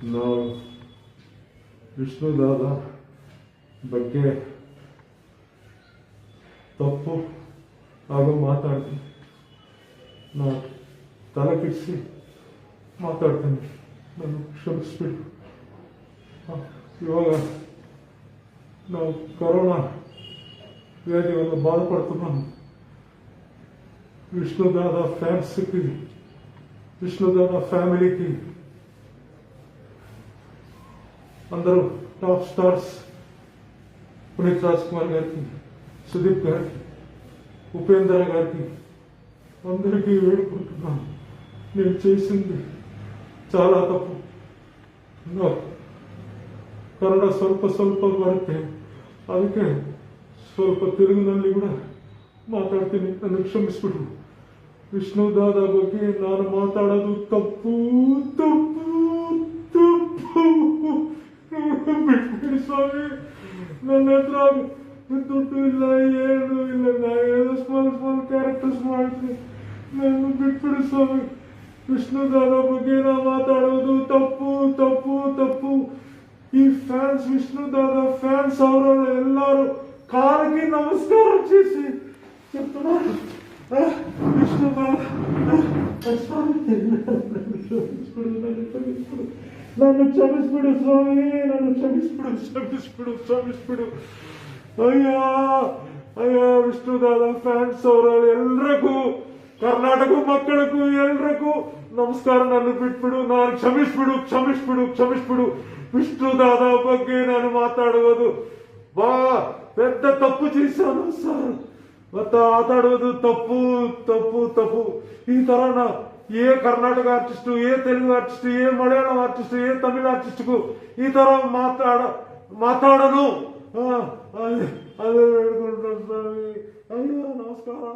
ನಾವು ವಿಷ್ಣುದಾದ ಬಗ್ಗೆ ತಪ್ಪು ಹಾಗೂ ಮಾತಾಡ್ತೀನಿ. ನಾನು ತಲೆ ಕೆಡಿಸಿ ಮಾತಾಡ್ತೀನಿ, ನಾನು ಕ್ಷಮಿಸ್ಬಿಟ್ಟು. ಇವಾಗ ನಾವು ಕರೋನಾ వ్యాధివల్ల బాధపడుతున్నాను. విష్ణుదాదా ఫ్యాన్స్కి, విష్ణుదాదా ఫ్యామిలీకి, అందరూ టాప్ స్టార్స్ పునీత్ రాజ్ కుమార్ గారికి, సుదీప్ గారికి, ఉపేంద్ర గారికి అందరికీ వేడుకుంటున్నాను. నేను చేసింది చాలా తప్పు. ಕನ್ನಡ ಸ್ವಲ್ಪ ಬರುತ್ತೆ, ಅದಕ್ಕೆ ಸ್ವಲ್ಪ ತೆಲುಗಿನಲ್ಲಿ ಕೂಡ ಮಾತಾಡ್ತೀನಿ, ನನ್ನ ಕ್ಷಮಿಸ್ಬಿಡು. ವಿಷ್ಣುದಾದ ಬಗ್ಗೆ ನಾನು ಮಾತಾಡೋದು ತಪ್ಪು ತಪ್ಪು ತಪ್ಪು. ಬಿಟ್ಬಿಡಿ ಸ್ವಾಮಿ, ನನ್ನ ಹತ್ರ ದುಡ್ಡು ಇಲ್ಲ, ಏನು ಇಲ್ಲ, ನಾನು ಸ್ಮಾಲ್ ಕ್ಯಾರೆಕ್ಟರ್ಸ್ ಮಾಡ್ತೀನಿ, ನಾನು ಬಿಟ್ಬಿಡಿ ಸ್ವಾಮಿ. ವಿಷ್ಣುದಾದ ಬಗ್ಗೆ ನಾನು ಮಾತಾಡೋದು ತಪ್ಪು ತಪ್ಪು ತಪ್ಪು. ಈ ಫ್ಯಾನ್ಸ್, ವಿಷ್ಣುದಾದ ಫ್ಯಾನ್ಸ್ ಅವರ ಎಲ್ಲರೂ కాళ్ళకి నమస్కారం చేసి చెప్తున్నాను, విష్ణుదాద నన్ను క్షమిస్పిడు స్వామి, నన్ను ಕ್ಷಮಿಸ್ಬಿಡು. ಅಯ್ಯ ವಿಷ್ಣುದಾದ ಫ್ಯಾನ್ಸ್ ಅವರಲ್ಲಿ ಎಲ್ರಿಗೂ, ಕರ್ನಾಟಕ ಮಕ್ಕಳಿಗೂ ಎಲ್ರಿಗೂ ನಮಸ್ಕಾರ. ನನ್ನ ಬಿಟ್ಬಿಡು, ನಾನು ಕ್ಷಮಿಸ್ಬಿಡು. ವಿಷ್ಣುದಾದ ಬಗ್ಗೆ ನಾನು ಮಾತಾಡುವುದು పెద్ద తప్పు చేశాను సార్. మాట్లాಡುವುದು ತಪ್ಪು ತಪ್ಪು ತಪ್ಪು. ಈ ತರ ఏ కర్ణాటక ఆర్టిస్టు, ఏ తెలుగు ఆర్టిస్టు, ఏ మలయాళం ఆర్టిస్టు, ఏ తమిళ ఆర్టిస్టుకు ఈ ತರ మాట్లాడను. అదే వేడుకుంటాను స్వామి. అయ్యో నమస్కారం.